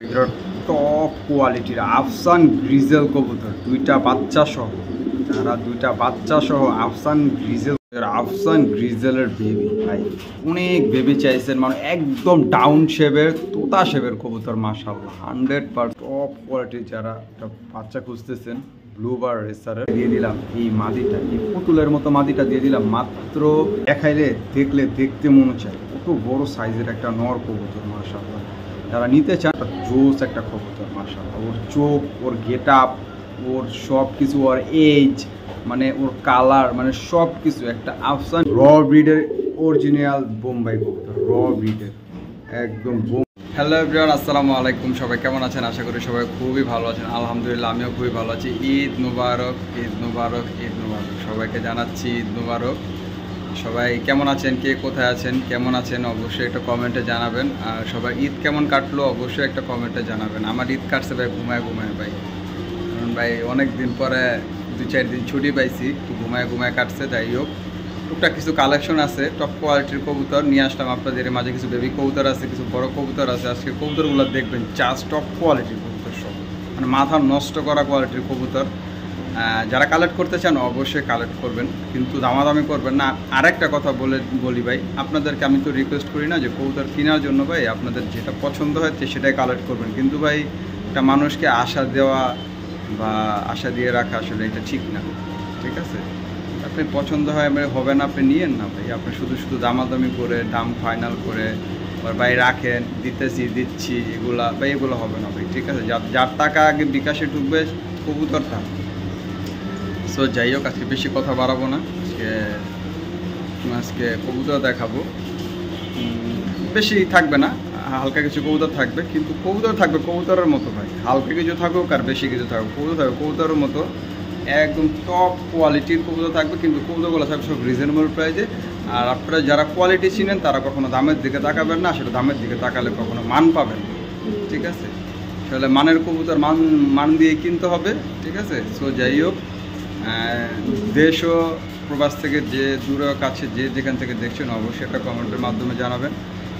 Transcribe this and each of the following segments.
এগুলো টপ কোয়ালিটির আফসান গ্রিজেল কবুতর, দুইটা বাচ্চা সহ। যারা দুইটা বাচ্চা সহ আফসান গ্রিজেলের বেবি, ভাই অনেক বেবি চাইছেন, মানে একদম ডাউন শেপের তোতা শেপের কবুতর, মাশাআল্লাহ 100% টপ কোয়ালিটির। যারা একটা বাচ্চা খুঁজতেছেন, ব্লুবার রেসারের দিয়ে দিলাম এই মাদিটা, এই পুতুলের মতো মাদিটা দিয়ে দিলাম। মাত্র দেখাইলে দেখলে দেখতে মনে চায়, কত বড় সাইজের একটা নর কবুতর, মাশাআল্লাহ। যারা নিতে চান, জোস একটা কবুতর, মাশাআল্লাহ। ওর চোখ, ওর গেট আপ, ওর সব কিছু, ওর এজ, মানে ওর কালার, মানে সব কিছু একটা আফসান র ব্রিডের অরিজিনাল বোম্বাই কবুতর, র ব্রিডের একদম। হ্যালো এভরিওয়ান, আসসালামু আলাইকুম। সবাই কেমন আছেন? আশা করি সবাই খুবই ভালো আছেন। আলহামদুলিল্লাহ, আমিও খুবই ভালো আছি। ঈদ মুবারক, ঈদ মুবারক, ঈদ মুবারক। সবাইকে জানাচ্ছি ঈদ মুবারক। সবাই কেমন আছেন, কে কোথায় আছেন, কেমন আছেন, অবশ্যই একটা কমেন্টে জানাবেন। আর সবাই ঈদ কেমন কাটলো অবশ্যই একটা কমেন্টে জানাবেন। আমার ঈদ কাটছে ভাই ঘুমায় ঘুমায় ভাই, কারণ ভাই অনেক দিন পরে 2-4 দিন ছুটি পাইছি, একটু ঘুমায় ঘুমায় কাটছে। যাই হোক, টুকটাক কিছু কালেকশন আছে, টপ কোয়ালিটির কবুতর নিয়ে আসলাম আপনাদের মাঝে। কিছু বেবি কবুতর আছে, কিছু বড় কবুতর আছে। আজকে কবুতরগুলো দেখবেন, জাস্ট টপ কোয়ালিটির কবুতর সব, মানে মাথা নষ্ট করা কোয়ালিটির কবুতর। যারা কালেক্ট করতে চান অবশ্যই কালেক্ট করবেন, কিন্তু দামাদামি করবেন না। আরেকটা কথা বলি ভাই, আপনাদেরকে আমি তো রিকোয়েস্ট করি না যে কবুতর কেনার জন্য, ভাই আপনাদের যেটা পছন্দ হয় সেটাই কালেক্ট করবেন। কিন্তু ভাই একটা মানুষকে আশা দেওয়া বা আশা দিয়ে রাখা আসলে এটা ঠিক না, ঠিক আছে? আপনি পছন্দ হয় হবে না, আপনি নিয়েন না ভাই। আপনি শুধু শুধু দামাদামি করে দাম ফাইনাল করে ভাই রাখেন, দিচ্ছি, এগুলো হবে না ভাই, ঠিক আছে? যার টাকা আগে বিকাশে ঢুকবে কবুতর থাক। সো যাই হোক, আজকে বেশি কথা বাড়াবো না। আজকে কবুতর দেখাবো, বেশি থাকবে না, হালকা কিছু কবুতর থাকবে, কিন্তু কবুতর থাকবে কবুতরের মতো ভাই। হালকা কিছু থাকুক আর বেশি কিছু থাকুক, কবুতর থাকবে কবুতরের মতো, একদম টপ কোয়ালিটির কবুতর থাকবে। কিন্তু কবুতরগুলো থাকবে সব রিজনেবল প্রাইসে। আর আপনারা যারা কোয়ালিটি চিনেন তারা কখনো দামের দিকে তাকাবেন না, আসলে দামের দিকে তাকালে কখনো মান পাবেন, ঠিক আছে? আসলে মানের কবুতর মান দিয়ে কিনতে হবে, ঠিক আছে? সো যাই হোক, দেশ ও প্রবাস থেকে যে দূরে কাছে যে যেখান থেকে দেখছেন অবশ্যই একটা কমেন্টের মাধ্যমে জানাবেন।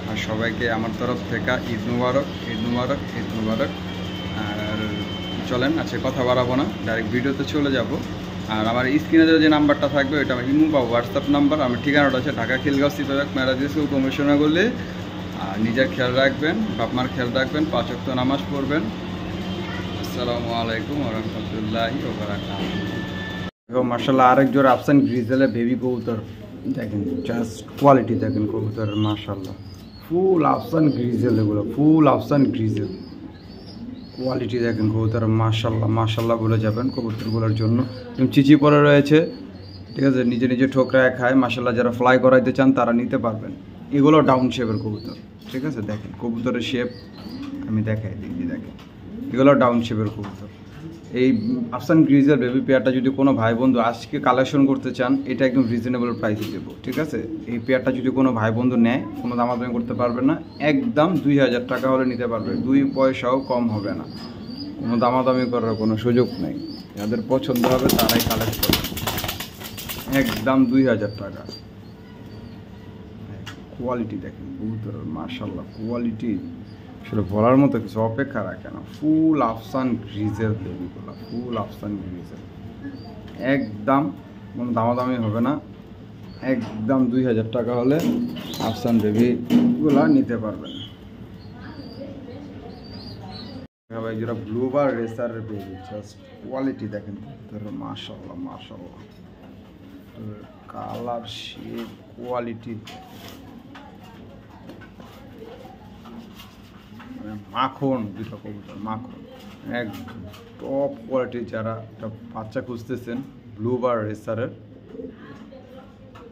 আর সবাইকে আমার তরফ থেকে ঈদ মুবারক, ঈদ মুবারক, ঈদ মুবারক। আর চলেন, আজকে কথা বাড়াবো না, ডাইরেক্ট ভিডিওতে চলে যাব। আর আমার স্ক্রিনে যে নাম্বারটা থাকবে ওইটা আমার ইমো বা হোয়াটসঅ্যাপ নাম্বার। আমার ঠিকানাটা আছে ঢাকা খিলগাঁও সিপাহাক ম্যারাজ স্কুল কমিশনা করলে। আর নিজের খেয়াল রাখবেন, বাপমার খেয়াল রাখবেন, 5 ওয়াক্ত নামাজ পড়বেন। আসসালামু আলাইকুম ওয়া রাহমাতুল্লাহি ওয়া বারাকাতুহু। মাশাআল্লাহ, আরেক জোড়া আফসান গ্রিজেলের বেবি কবুতর দেখেন, জাস্ট কোয়ালিটি দেখেন কবুতরের, মাশাআল্লাহ। ফুল আফসান গ্রিজেল, এগুলো ফুল আফসান গ্রিজেল কোয়ালিটি দেখেন কবুতরের, মাশাআল্লাহ মাশাআল্লাহ বলে যাবেন কবুতরগুলোর জন্য। চিচি পরে রয়েছে, ঠিক আছে? নিজে নিজে ঠোকরায় খায়, মাশাআল্লাহ। যারা ফ্লাই করাইতে চান তারা নিতে পারবেন। এগুলো ডাউন শেপের কবুতর, ঠিক আছে? দেখেন কবুতরের শেপ আমি দেখাই দিচ্ছি, দেখেন এগুলো ডাউন শেপের কবুতর। এই আফসান গ্রিজের বেবি পেয়ারটা যদি কোনো ভাই বন্ধু আজকে কালেকশন করতে চান, এটা একদম রিজনেবল প্রাইসে দেবো, ঠিক আছে? এই পেয়ারটা যদি কোনো ভাই বন্ধু নেয়, কোনো দামাদামি করতে পারবে না, একদম 2000 টাকা হলে নিতে পারবে, 2 পয়সাও কম হবে না, কোনো দামাদামি করার কোনো সুযোগ নেই। যাদের পছন্দ হবে তারাই কালেক্ট করবে, একদম 2000 টাকা। কোয়ালিটি দেখেন কবুতরের, মাশাআল্লাহ কোয়ালিটি আসলে বলার মতো কিছু অপেক্ষা রাখে না। ফুল আফসান গ্রিজেল বেবিগুলো, ফুল আফসান গ্রিজেল, একদম কোনো দামাদামি হবে না, একদম 2000 টাকা হলে আফসান বেবিগুলো নিতে পারবেন। ভাই যারা ব্লুবার রেসারের বেবি, জাস্ট কোয়ালিটি দেখেন কবুতরের, মাশাআল্লাহ মাশাআল্লাহ, কালার শেপ কোয়ালিটি মাখন, দুটো কবুতর মাখন, একদম টপ কোয়ালিটি। যারা একটা বাচ্চা খুঁজতেছেন ব্লুবার রেসারের,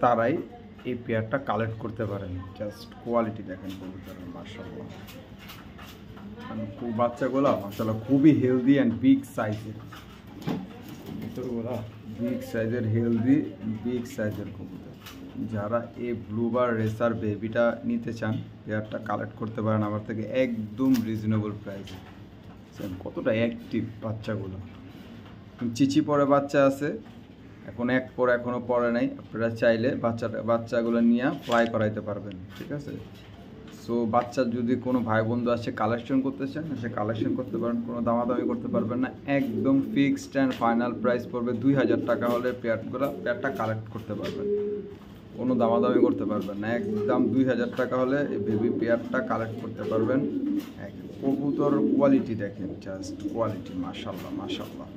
তারাই এই পেয়ারটা কালেক্ট করতে পারেন। জাস্ট কোয়ালিটি দেখেন কবুতরের, মাশাআল্লাহ। বাচ্চাগুলো মাশাআল্লাহ খুবই হেলদি অ্যান্ড বিগ সাইজের কবুতরগুলো, বিগ সাইজের হেলদি বিগ সাইজের কবুতর। যারা এই ব্লুবার রেসার বেবিটা নিতে চান, পেয়ারটা কালেক্ট করতে পারেন আমার থেকে একদম রিজনেবল প্রাইসে। কতটা অ্যাক্টিভ বাচ্চাগুলো, চিচি পরে বাচ্চা আছে, এখনও পরে নাই। আপনারা চাইলে বাচ্চাগুলো নিয়ে ফ্লাই করাইতে পারবেন, ঠিক আছে? সো বাচ্চার যদি কোনো ভাই বন্ধু আসে কালেকশন করতে চান, সে কালেকশন করতে পারেন, কোনো দামাদামি করতে পারবেন না। একদম ফিক্সড অ্যান্ড ফাইনাল প্রাইস পড়বে 2000 টাকা হলে পেয়ারটা কালেক্ট করতে পারবেন, কোনো দামাদামি করতে পারবেন না। একদম 2000 টাকা হলে এই বেবি পেয়ারটা কালেক্ট করতে পারবেন। কবুতর কোয়ালিটি দেখেন, জাস্ট কোয়ালিটি, মাশাল্লাহ মাশাল্লাহ।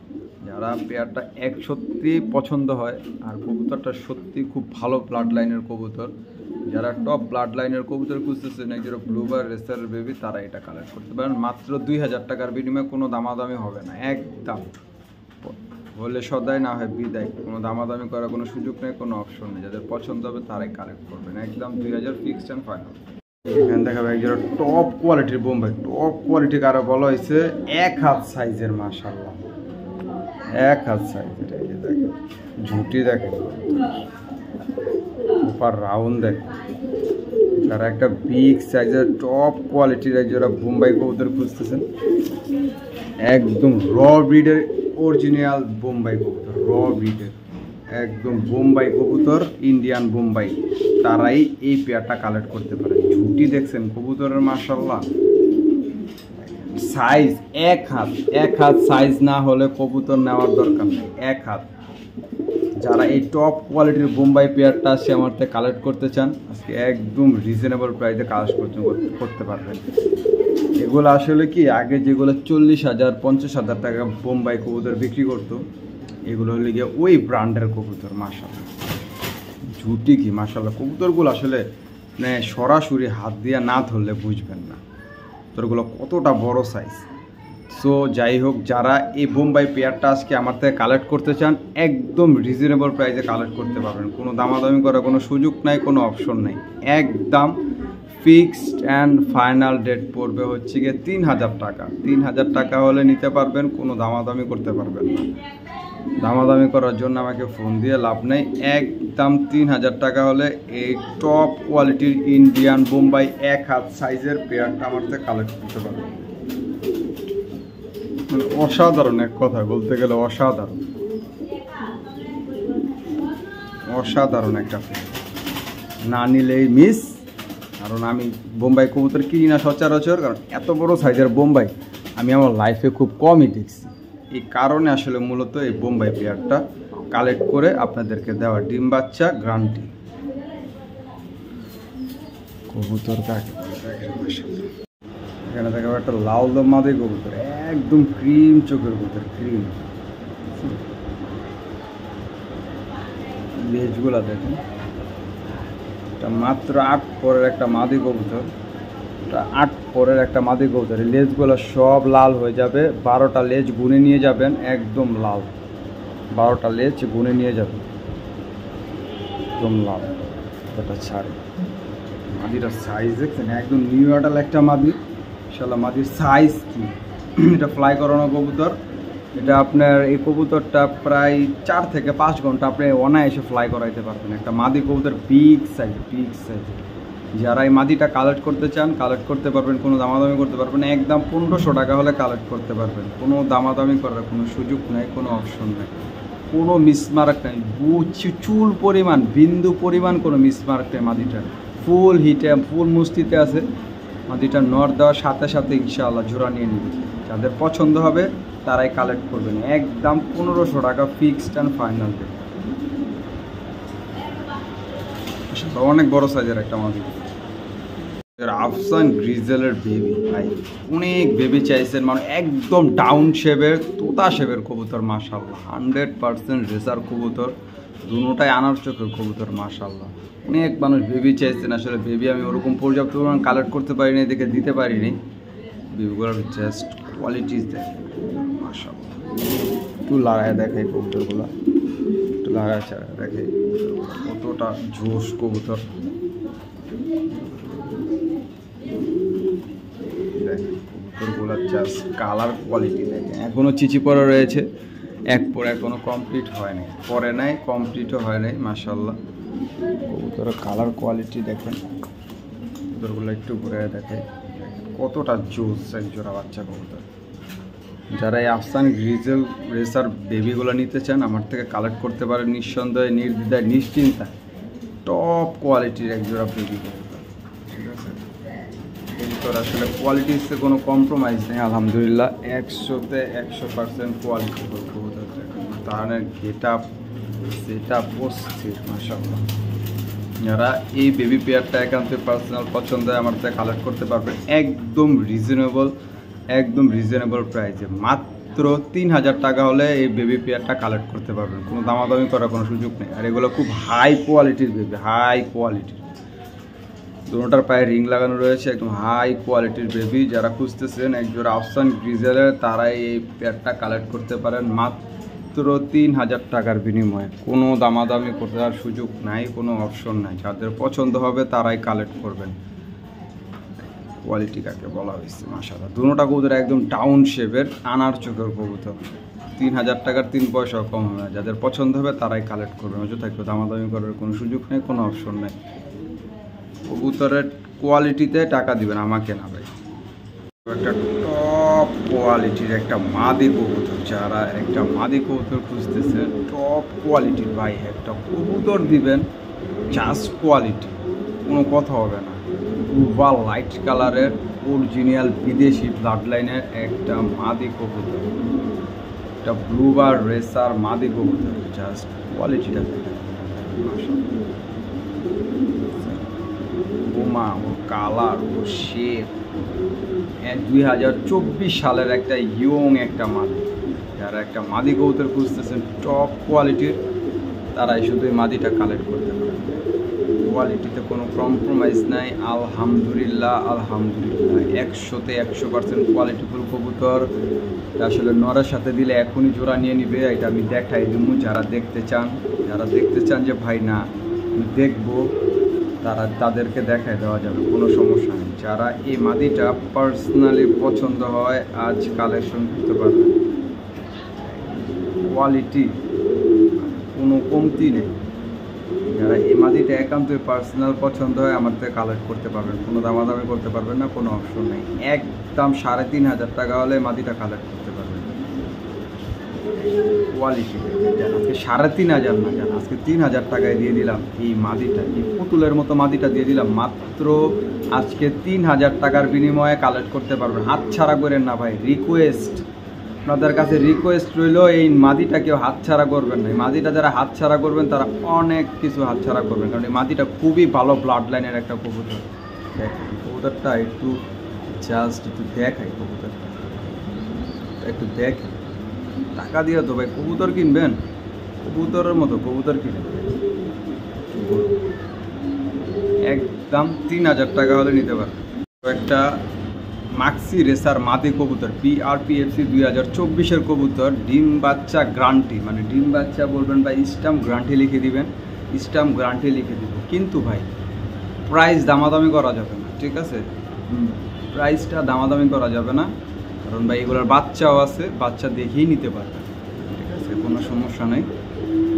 যারা পেয়ারটা সত্যি পছন্দ হয় আর কবুতরটা সত্যি খুব ভালো ব্লাড লাইনের কবুতর, যারা টপ ব্লাড লাইনের কবুতর খুঁজতেছেন যারা ব্লুবার রেসার বেবি, তারা এটা কালেক্ট করতে পারেন মাত্র 2000 টাকার বিনিময়ে। কোনো দামাদামি হবে না, একদম হলে সদাই, না হয় বিদায়, কোনো দামাদামি করার কোনো সুযোগ নেই, কোনো অপশন নেই। যাদের পছন্দ হবে তারাই কালেক্ট করবেন, একদম 2000 ফিক্সড অ্যান্ড ফাইনাল। এখানে দেখাবে একজন টপ কোয়ালিটির বোম্বাই, টপ কোয়ালিটি কারো বলা হয়েছে 1 হাত সাইজের, মাশাল্লাহ 1 হাত সাইজের। এই যে দেখেন ঝুঁটি দেখেন, সুপার রাউন্ড দেখেন। যারা একটা বিগ সাইজের টপ কোয়ালিটির একজোড়া বোম্বাই কবুতর খুঁজতেছেন, একদম র ব্রিডের অরিজিনাল বোম্বাই কবুতর, র ব্রিডের একদম বোম্বাই কবুতর, ইন্ডিয়ান বোম্বাই, তারাই এই পেয়ারটা কালেক্ট করতে পারে। ঝুঁটি দেখছেন কবুতরের, মাশাল্লাহ। সাইজ 1 হাত, 1 হাত সাইজ না হলে কবুতর নেওয়ার দরকার নেই, 1 হাত। যারা এই টপ কোয়ালিটির বোম্বাই পেয়ারটা সে আমার থেকে কালেক্ট করতে চান, আজকে একদম রিজনেবল প্রাইসে কালেক্ট করতে পারবেন। এগুলো আসলে কি, আগে যেগুলো 40,000 50,000 টাকা বোম্বাই কবুতর বিক্রি করতো, এগুলো হলে গিয়ে ওই ব্র্যান্ডের কবুতর, মাশাল্লাহ। ঝুঁটি কি মাশাল্লাহ, কবুতরগুলো আসলে মানে সরাসরি হাত দিয়ে না ধরলে বুঝবেন না কবুতরগুলো কতটা বড় সাইজ। সো যাই হোক, যারা এই বোম্বাই পেয়ারটা আজকে আমার থেকে কালেক্ট করতে চান, একদম রিজনেবল প্রাইসে কালেক্ট করতে পারবেন, কোনো দামাদামি করার কোনো সুযোগ নাই, কোনো অপশন নাই। একদম ফিক্সড অ্যান্ড ফাইনাল ডেট পড়বে হচ্ছে গিয়ে 3000 টাকা। 3000 টাকা হলে নিতে পারবেন, কোনো দামাদামি করতে পারবেন না। দামাদামি করার জন্য আমাকে ফোন দিয়ে লাভ নেই। একদম 3000 টাকা হলে এই টপ কোয়ালিটির ইন্ডিয়ান বোম্বাই 1 হাত সাইজের পেয়ারটা আমার থেকে কালেক্ট করতে পারবেন। মানে অসাধারণ, এক কথায় বলতে গেলে অসাধারণ, অসাধারণ একটা পেয়ার। না নিলেই মিস, কারণ আমি বোম্বাই কবুতর কিনি না সচরাচর, কারণ এত বড় সাইজের বোম্বাই আমি আমার লাইফে খুব কমই দেখছি। এই কারণে আসলে মূলত এই বোম্বাই পেয়ারটা কালেক্ট করে আপনাদেরকে দেওয়া, ডিম বাচ্চা গ্যারান্টি কবুতর। এখানে দেখাবো একটা লাল মাদি কবুতর, একদম ক্রিম চোখের কবুতর, ক্রিম। লেজগুলা দেখুন, এটা মাত্র 8 পরের একটা মাদি কবুতর, এটা 8 পরের একটা মাদি কবুতর। এই লেজগুলো সব লাল হয়ে যাবে, 12টা লেজ গুনে নিয়ে যাবেন, একদম লাল, 12টা লেজ গুনে নিয়ে যাবেন, একদম লাল। এটা ছাড়ে মাদিটার সাইজ দেখছেন, একদম নিউ আডাল একটা মাদি, ইনশাল্লাহ। মাদির সাইজ কি, এটা ফ্লাই করানো কবুতর। এটা আপনার এই কবুতরটা প্রায় 4 থেকে 5 ঘন্টা আপনি অনায়াসে ফ্লাই করাইতে পারবেন। একটা মাদি কবুতর, বিগ সাইজ, বিগ সাইজ। যারা এই মাদিটা কালেক্ট করতে চান কালেক্ট করতে পারবেন, কোনো দামাদামি করতে পারবেন না। একদম 1500 টাকা হলে কালেক্ট করতে পারবেন, কোনো দামাদামি করার কোনো সুযোগ নেই, কোনো অপশন নেই, কোনো মিসমার্ক নেই। চুল পরিমাণ, বিন্দু পরিমাণ কোনো মিসমার্ক নেই। মাদিটা ফুল হিটে, ফুল মুস্তিতে আছে। মাদিটা নর দেওয়ার সাথে সাথে ইনশাআল্লাহ জোড়া নিয়ে নেবে। যাদের পছন্দ হবে তারাই কালেক্ট করবেন, একদম 1500 টাকা ফিক্সড অ্যান্ড ফাইনাল। অনেক বড় সাইজের একটা মাদি, আফসান গ্রিজেলের বেবি। ভাই অনেক বেবি চাইছেন, মানে একদম ডাউন শেপের, তোতা শেপের কবুতর, মাশাল্লাহ 100% রেসার কবুতর, দুটোটাই আনার চোখের কবুতর, মাশাল্লাহ। অনেক মানুষ বেবি চাইছেন, আসলে বেবি আমি ওরকম পর্যাপ্ত পরিমাণ কালেক্ট করতে পারিনি, দেখে দিতে পারিনি। বেবিগুলোর জাস্ট কোয়ালিটিস দেখেন, মাশাল্লাহ। একটু লাগায় দেখে কবুতরগুলো, একটু লাগায় ছাড়া দেখে কতটা জোশ কবুতর। কবুতরগুলোর জাস্ট কালার কোয়ালিটি দেখেন, এখনও চিচি পরে রয়েছে, এক পরে এখনও কমপ্লিট হয় নাই, পরে নাই, কমপ্লিটও হয় নাই, মাশাল্লাহ। কবুতরের কালার কোয়ালিটি দেখেন, কবুতরগুলো একটু ঘুরে দেখে কতটা জোস এক জোড়া বাচ্চা কবুতর। যারা এই আফসান গ্রিজেল রেসার বেবিগুলো নিতে চান আমার থেকে কালেক্ট করতে পারেন নিঃসন্দেহে, নির্দ্বিধায়, নিশ্চিন্তায়। টপ কোয়ালিটির এক জোড়া বেবি কবুতর, ঠিক আছে। কবুতর আসলে কোয়ালিটিতে কোনো কম্প্রোমাইজ নেই আলহামদুলিল্লাহ, 100-তে 100% কোয়ালিটি কবুতর। তার গেট আপ সেটা বসছে মাশাআল্লাহ। যারা এই বেবি পেয়ারটা একান্ত পার্সোনাল পছন্দ হয় আমার থেকে কালেক্ট করতে পারবেন একদম রিজনেবল প্রাইসে, মাত্র 3000 টাকা হলে এই বেবি পেয়ারটা কালেক্ট করতে পারবেন, কোনো দামাদামি করার কোনো সুযোগ নেই। আর এগুলো খুব হাই কোয়ালিটির বেবি, হাই কোয়ালিটির, দুটোটার পায়ে রিং লাগানো রয়েছে, একদম হাই কোয়ালিটির বেবি। যারা খুঁজতেছেন একজোড়া আফসান গ্রিজেলের তারাই এই পেয়ারটা কালেক্ট করতে পারেন মাত্র 3000 টাকার বিনিময়ে, কোনো দামাদামি করার সুযোগ নাই, কোনো অপশন নাই। যাদের পছন্দ হবে তারাই কালেক্ট করবেন। কোয়ালিটি কাকে বলা হয়েছে মাশাআল্লাহ, দুটোটা কবুতর একদম ডাউন শেপের আনার চোখের কবুতর, 3000 টাকার 3 পয়সাও কম হবে না। যাদের পছন্দ হবে তারাই কালেক্ট করবেন, অযথা একটু দামাদামি করার কোনো সুযোগ নেই, কোনো অপশন নেই। কবুতরের কোয়ালিটিতে টাকা দিবেন, আমাকে না ভাই। একটা টপ কোয়ালিটির একটা মাদি কবুতর, যারা একটা মাদি কবুতর খুঁজতেছে টপ কোয়ালিটির ভাই, একটা কবুতর দিবেন জাস্ট কোয়ালিটি, কোনো কথা হবে না। ব্লুবার লাইট কালারের অরিজিনাল বিদেশি ব্লাড লাইনের একটা মাদি কবুতর, একটা ব্লুবার রেসার মাদি কবুতর, জাস্ট কোয়ালিটিটা দেখেন। ওর কালার, ওর শেপ, 2024 সালের একটা ইয়ং একটা মাদি। যারা একটা মাদি কবুতর খুঁজতেছেন টপ কোয়ালিটির তারাই শুধু এই মাদিটা কালেক্ট করতে পারেন, কোয়ালিটিতে কোনো কম্প্রোমাইজ নাই আলহামদুলিল্লাহ। 100-তে 100% কোয়ালিটিফুল কবুতর। আসলে নরের সাথে দিলে এখনই জোড়া নিয়ে নিবে, এটা আমি দেখাই দেবো। যারা দেখতে চান যে ভাই না আমি দেখবো, তাদেরকে দেখায় দেওয়া যাবে, কোনো সমস্যা নেই। যারা এই মাদিটা পার্সোনালি পছন্দ হয় আজ কালেকশন করতে পারবে, কোয়ালিটি কোনো কমতি নেই। যারা এই মাদিটা একান্তই পার্সোনাল পছন্দ হয় আমার থেকে কালেক্ট করতে পারবেন, কোনো দামাদামি করতে পারবেন না, কোনো অপশন নেই। একদম 3500 টাকা হলে মাদিটা কালেক্ট করতে পারবেন। কোয়ালিটি আজকে 3500 না, জান আজকে 3000 টাকায় দিয়ে দিলাম এই মাদিটা, এই পুতুলের মতো মাদিটা দিয়ে দিলাম মাত্র আজকে 3000 টাকার বিনিময়ে কালেক্ট করতে পারবেন। হাতছাড়া করেন না ভাই, রিকোয়েস্ট আপনাদের কাছে রিকোয়েস্ট রইল, এই মাদিটা কেউ হাতছাড়া করবেন না। এই মাদিটা যারা হাতছাড়া করবেন তারা অনেক কিছু হাতছাড়া করবেন, কারণ এই মাদিটা খুবই ভালো ব্লাড লাইনের একটা কবুতর। দেখেন কবুতরটা একটু দেখাই, কবুতরটা একটু দেখেন। টাকা দিয়ে তো ভাই কবুতর কিনবেন, কবুতরের মতো কবুতর কিনেন, একদম 3000 টাকা হলে নিতে পারবেন। একটা মাক্সি রেসার মাদি কবুতর, PRPFC 2024-এর কবুতর, ডিম বাচ্চা গ্যারান্টি, মানে ডিম বাচ্চা বলবেন বা স্ট্যাম্প গ্যারান্টি লিখে দিবেন, স্ট্যাম্প গ্যারান্টি লিখে দিব। কিন্তু ভাই প্রাইস দামাদামি করা যাবে না, ঠিক আছে? প্রাইসটা দামাদামি করা যাবে না, কারণ ভাই এগুলোর বাচ্চাও আছে, বাচ্চা দেখেই নিতে পারবেন, ঠিক আছে? কোনো সমস্যা নেই।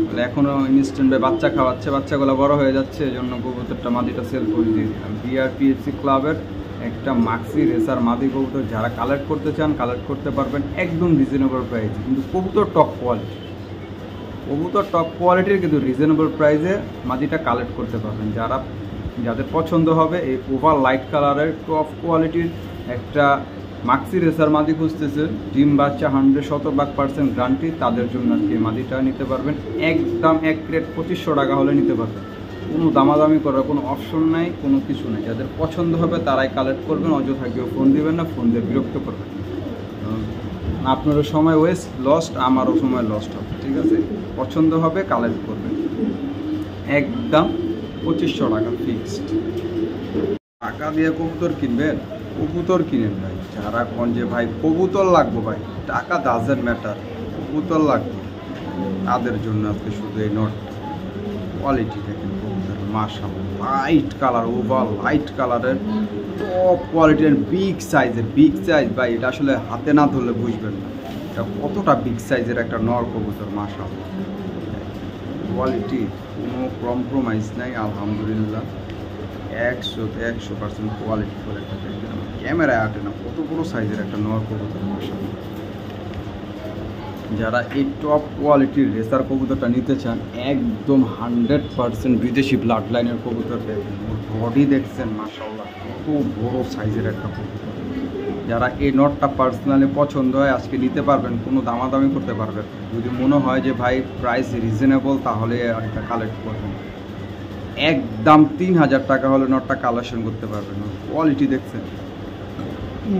তাহলে এখনও ইনস্ট্যান্ট ভাই বাচ্চা খাওয়াচ্ছে, বাচ্চাগুলো বড় হয়ে যাচ্ছে, এই জন্য কবুতরটা মাদিটা সেল করে দিয়ে দিলাম। PRPFC ক্লাবের একটা মাক্সি রেসার মাদি কবুতর, যারা কালেক্ট করতে চান কালেক্ট করতে পারবেন একদম রিজনেবল প্রাইসে। কিন্তু কবুতর টপ কোয়ালিটির, কিন্তু রিজনেবল প্রাইসে মাদিটা কালেক্ট করতে পারবেন। যাদের পছন্দ হবে এই ওভার লাইট কালারের টপ কোয়ালিটির একটা মাক্সি রেসার মাদি খুঁজতেছে, ডিম বাচ্চা 100% গ্যারান্টি, তাদের জন্য আজকে মাদিটা নিতে পারবেন একদম 1 ক্রেট 2500 টাকা হলে নিতে পারবেন, কোনো দামাদামি করার কোনো অপশন নাই, কোনো কিছু নেই। যাদের পছন্দ হবে তারাই কালেক্ট করবেন, অযথা কেউ ফোন দিবেন না, ফোন দিয়ে বিরক্ত করবেন। আপনারও সময় লস্ট, আমারও সময় লস্ট হবে, ঠিক আছে? পছন্দ হবে কালেক্ট করবেন, একদম 2500 টাকা ফিক্সড। টাকা দিয়ে কবুতর কিনবেন, কবুতর কিনেন ভাই। যারা কোন যে ভাই কবুতর লাগবো, ভাই টাকা ডাজেন্ট ম্যাটার, কবুতর লাগবে, তাদের জন্য আজকে শুধু এই নোট। কোয়ালিটি দেখেন কবুতর মাশাআল্লাহ, লাইট কালার, ওভার লাইট কালারের টপ কোয়ালিটির, বিগ সাইজ ভাই। এটা আসলে হাতে না ধরলে বুঝবেন না এটা কতটা বিগ সাইজের একটা নর কবুতর মাশাআল্লাহ। কোয়ালিটি কোনো কম্প্রোমাইজ নাই আলহামদুলিল্লাহ, 100-তে 100% কোয়ালিটি করে একটা দেখবেন। ক্যামেরায় আটে না, কত বড় সাইজের একটা নর কবুতর মাশাআল্লাহ। যারা এই টপ কোয়ালিটির রেসার কবুতরটা নিতে চান, একদম 100% বিদেশি ব্লাড লাইনের কবুতর দেখবেন, বডি দেখছেন মাশাআল্লাহ। কত বড় সাইজের একটা কবুতর। যারা এই নটটা পার্সোনালি পছন্দ হয় আজকে নিতে পারবেন, কোনো দামাদামি করতে পারবেন। যদি মনে হয় যে ভাই প্রাইস রিজনেবল তাহলে একটা কালেক্ট করবেন। একদম 3000 টাকা হলে নটটা কালেকশন করতে পারবেন। কোয়ালিটি দেখছেন,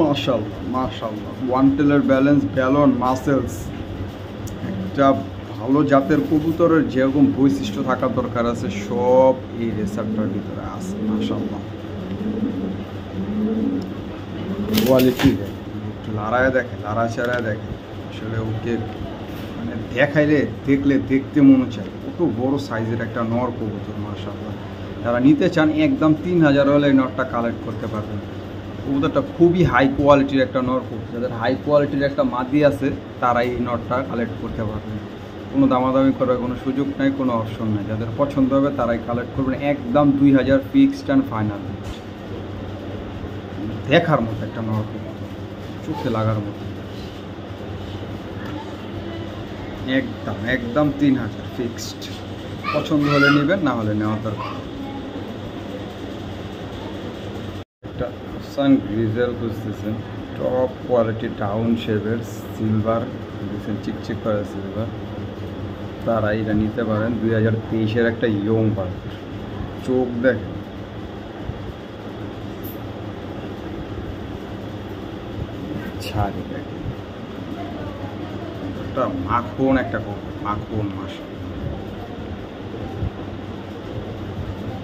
মাশাআল্লাহ মাশাআল্লাহ। ওয়ান টেলের ব্যালেন্স, ব্যালন, মাসেলস, একটা ভালো জাতের কবুতরের যেরকম বৈশিষ্ট্য থাকার দরকার আছে সব এই রেসারটার ভিতরে আছে মাশাআল্লাহ। কোয়ালিটি একটু লড়ায় দেখে, লাড়াচাড়ায় দেখে, আসলে ওকে মানে দেখলে দেখতে মনে চায়। কত বড় সাইজের একটা নর কবুতর মাশাআল্লাহ। যারা নিতে চান একদম 3000 হলে এই নটটা কালেক্ট করতে পারবেন। কবুতরটা খুবই হাই কোয়ালিটির একটা নর কবুতর। যাদের হাই কোয়ালিটির একটা মাদি আছে তারা এই নটটা কালেক্ট করতে পারবেন। কোনো দামাদামি করার কোনো সুযোগ নাই, কোনো অপশন নাই। যাদের পছন্দ হবে তারাই কালেক্ট করবেন। একদম 2000 ফিক্সড অ্যান্ড ফাইনাল। দেখার মতো একটা নর কবুতর, চোখে লাগার মতো। একদম 3000 ফিক্সড। পছন্দ হলে নেবেন, না হলে নেওয়ার দরকার। একটা আফসান গ্রিজেল খুঁজতেছেন, টপ কোয়ালিটি টাউন শেপের সিলভার দেখছেন, চিকচিক করে সিলভার, তারা এটা নিতে পারেন। 2023-এর একটা ইয়ং বার্ড। চোখ দেখেন, ছাড়ি দেখেন, একটা মাখন একটা মাখন মাস।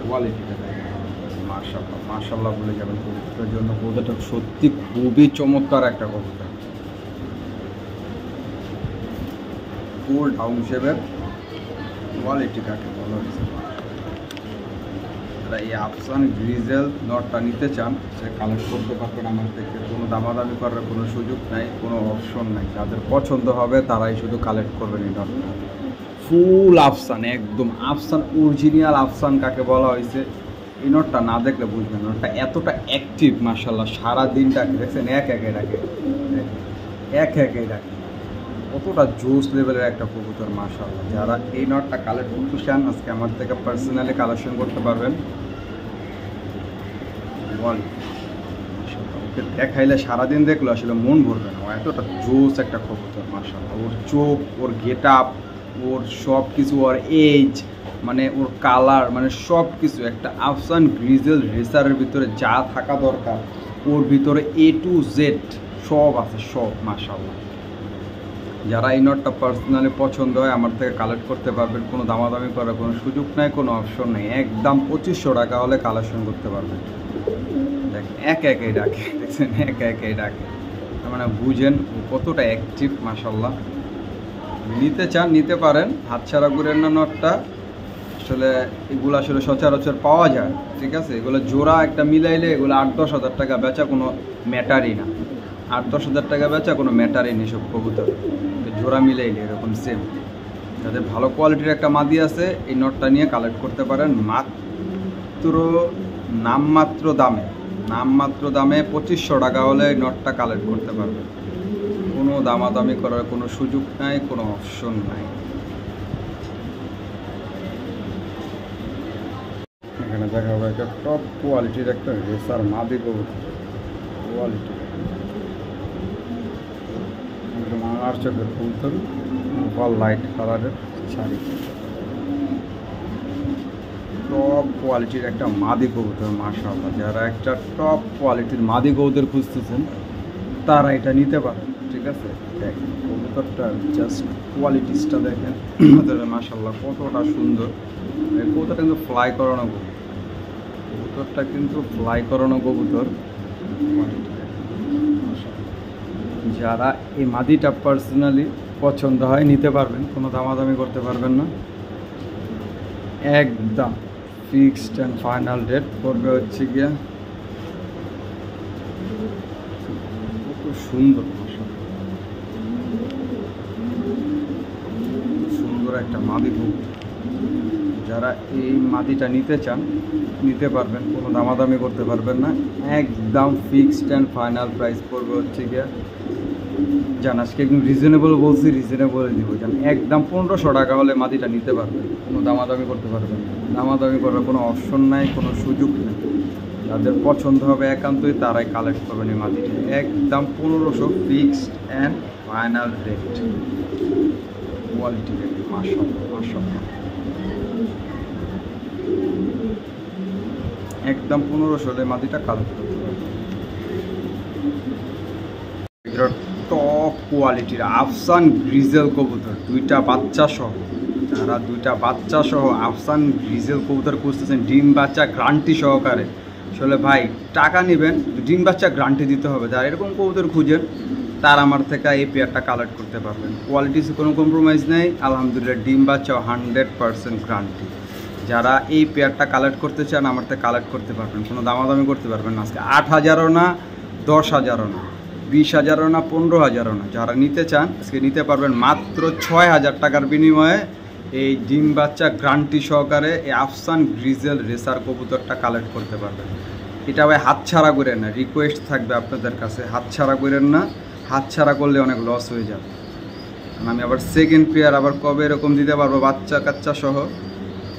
কোয়ালিটিটা দেখেন, মাশাআল্লাহ মাশাআল্লাহ বলে যাবেন। কবুতরের জন্য কবুতরটা সত্যি খুবই চমৎকার একটা কবুতর। ফুল ডাউন শেপের কোয়ালিটি কাকে বলা হয়েছে। যারা এই আফসান গ্রিজেল নটটা নিতে চান সে কালেক্ট করতে পারবেন আমার থেকে। কোনো দামাদামি করার কোনো সুযোগ নাই, কোনো অপশন নাই। যাদের পছন্দ হবে তারাই শুধু কালেক্ট করবেন এই নটটা। ফুল আফসান, একদম আফসান, অরিজিনাল আফসান কাকে বলা হয়েছে এই নটটা না দেখলে বুঝবেন। নটটা এতটা অ্যাক্টিভ মাশাআল্লাহ, সারা দিনটাকে দেখছেন এক একে ডাকে, কতটা জোস লেভেলের একটা কবুতর মাশাআল্লাহ। যারা এই নটটা কালেক্ট করতে চান আজকে আমার থেকে পার্সোনালি কালেকশন করতে পারবেন। ওকে দেখাইলে সারাদিন দেখলো আসলে মন ভরবে না, এতটা জোস একটা কবুতর মাশাআল্লাহ। ওর চোখ, ওর গেট আপ, ওর সব কিছু, ওর এজ, মানে ওর কালার, মানে সব কিছু একটা আফসান গ্রিজেল রেসারের ভিতরে যা থাকা দরকার ওর ভিতরে A to Z সব আছে, সব মাশাআল্লাহ। যারা এই নটটা পার্সোনালি পছন্দ হয় আমার থেকে কালেক্ট করতে পারবেন। কোনো দামাদামি করার কোনো সুযোগ নাই, কোনো অপশন নেই। একদম 2500 টাকা হলে কালেকশন করতে পারবেন। দেখেন একেই ডাকে, দেখছেন একেই ডাকে, মানে বুঝেন কতটা অ্যাক্টিভ মাশাআল্লাহ। নিতে চান নিতে পারেন, হাতছাড়া করেন না নটটা। আসলে এগুলো আসলে সচরাচর পাওয়া যায়, ঠিক আছে। এগুলো জোড়া একটা মিলাইলে এগুলো 8-10 হাজার টাকা বেচা কোনো ম্যাটারই না। 8-10 হাজার টাকা বেচা কোনো ম্যাটারই নেই সব কবুতর, জোড়া মিলাইলে এরকম সেম। যাদের ভালো কোয়ালিটির একটা মাদি আছে এই নটটা নিয়ে কালেক্ট করতে পারেন। নামমাত্র দামে 2500 টাকা হলে এই নটটা কালেক্ট করতে পারবেন। কোনো দামাদামি করার কোনো সুযোগ নাই, কোনো অপশন নাই। এখানে দেখা হবে একটা টপ কোয়ালিটির একটা রেসার মাদি কবুতর। কোয়ালিটি আর চোখের কবুতর, লাইট কালারের শাড়ি, টপ কোয়ালিটির একটা মাদি কবুতর মাশাআল্লাহ। যারা একটা টপ কোয়ালিটির মাদি কবুতর খুঁজতেছেন তারা এটা নিতে পারেন, ঠিক আছে। দেখেন কবুতরটা জাস্ট কোয়ালিটিসটা দেখেন মাশাআল্লাহ কতটা সুন্দর। কবুতরটা কিন্তু ফ্লাই করানো কবুতরটা কিন্তু ফ্লাই করানো কবুতর। যারা এই মাদিটা পার্সোনালি পছন্দ হয় নিতে পারবেন, কোনো দামাদামি করতে পারবেন না। একদম ফিক্সড অ্যান্ড ফাইনাল রেট পড়বে হচ্ছে গিয়া, খুব সুন্দর সুন্দর একটা মাদি কবুতর। যারা এই মাদিটা নিতে চান নিতে পারবেন, কোনো দামাদামি করতে পারবেন না। একদম ফিক্সড অ্যান্ড ফাইনাল প্রাইস পড়বে হচ্ছে গিয়া, জান আজকে একদম রিজনেবল বলছি, রিজনেবল দিব জান। একদম 1500 টাকা হলে মাদিটা নিতে পারবেন, কোনো দামাদামি করতে পারবেন। দামাদামি করার কোনো অপশন নাই, কোনো সুযোগ নেই। যাদের পছন্দ হবে একান্তই তারাই কালেক্ট করবেন এই মাদিটা। একদম 1500 fixed and final rate. Quality দেখি মাশাআল্লাহ মাশাআল্লাহ, একদম 1500 হলে মাদিটা কালেক্ট করতে পারবেন। টপ কোয়ালিটির আফসান গ্রিজেল কবুতর, দুইটা বাচ্চা সহ। যারা দুইটা বাচ্চা সহ আফসান গ্রিজেল কবুতর খুঁজতেছেন ডিম বাচ্চা গ্রান্টি সহকারে, আসলে ভাই টাকা নেবেন, ডিম বাচ্চা গ্রান্টি দিতে হবে। যারা এরকম কবুতর খুঁজেন তার আমার থেকে এই পেয়ারটা কালেক্ট করতে পারবেন। কোয়ালিটিতে কোনো কম্প্রোমাইজ নেই, আলহামদুলিল্লাহ ডিম বাচ্চা 100% গ্রান্টি। যারা এই পেয়ারটা কালেক্ট করতে চান আমার থেকে কালেক্ট করতে পারবেন, কোনো দামাদামি করতে পারবেন না। আজকে 8000ও না, 10,000ও না, 20,000ও না, 15,000ও না। যারা নিতে চান আজকে নিতে পারবেন মাত্র 6,000 টাকার বিনিময়ে এই ডিম বাচ্চা গ্রান্টি সহকারে এই আফসান গ্রিজেল রেসার কবুতরটা কালেক্ট করতে পারবেন। এটা ভাই হাতছাড়া করেন না, রিকোয়েস্ট থাকবে আপনাদের কাছে, হাতছাড়া করেন না। হাতছাড়া করলে অনেক লস হয়ে যাবে। আমি আবার সেকেন্ড পেয়ার আবার কবে এরকম দিতে পারবো বাচ্চা কাচ্চা সহ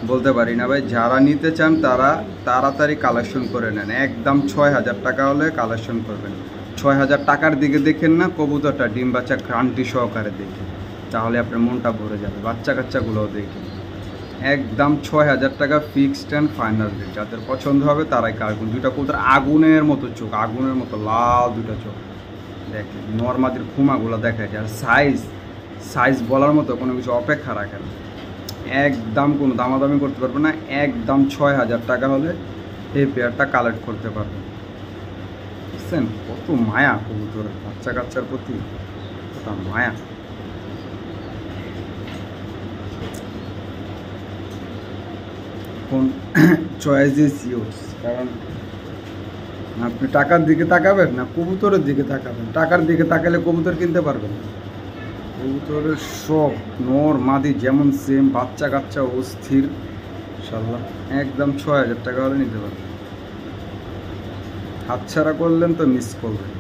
বলতে পারি না ভাই। যারা নিতে চান তারা তাড়াতাড়ি কালেকশন করে নেন। একদম 6,000 টাকা হলে কালেকশন করবেন। 6,000 টাকার দিকে দেখেন না, কবুতরটা ডিম বাচ্চা গ্রান্টি সহকারে দেখেন, তাহলে আপনার মনটা ভরে যাবে। বাচ্চা কাচ্চাগুলোও দেখেন। একদম 6,000 টাকা ফিক্সড অ্যান্ড ফাইনাল রেট। যাদের পছন্দ হবে তারাই কাটবেন। দুইটা কবুতর আগুনের মতো চোখ, আগুনের মতো লাল দুইটা চোখ দেখেন। নর্মাদের খুমাগুলো দেখা যায়। আর সাইজ বলার মতো কোনো কিছু অপেক্ষা রাখে না। একদম কোনো দামাদামি করতে পারবে না। একদম 6,000 টাকা হলে এই পেয়ারটা কালেক্ট করতে পারবেন। বুঝছেন কত মায়া কবুতরের, বাচ্চা কাচ্চার প্রতি কত মায়া। কোন চয়েস ইজ ইউরস, কারণ আপনি টাকার দিকে তাকাবেন না কবুতরের দিকে তাকাবেন। টাকার দিকে তাকালে কবুতর কিনতে পারবেন। কবুতরের সব নর মাদি যেমন সেম, বাচ্চা কাচ্চা অস্থির ইনশাল্লাহ। একদম 6,000 টাকা হলে নিতে পারবেন। হাতছাড়া করলেন তো মিস করবেন,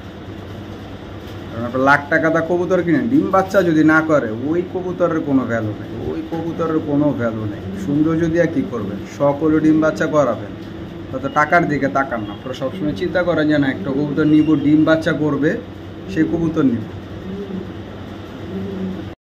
কারণ আপনার লাখ টাকা দা কবুতর কিনেন, ডিম বাচ্চা যদি না করে ওই কবুতরের কোনো ভ্যালু নেই, ওই কবুতরের কোনো ভ্যালু নেই। সুন্দর যদি আর কী করবেন, সকলে ডিম বাচ্চা করাবেন, তো টাকার দিকে তাকান না। আপনারা সবসময় চিন্তা করেন যে না একটা কবুতর নিব ডিম বাচ্চা করবে, সেই কবুতর নিব।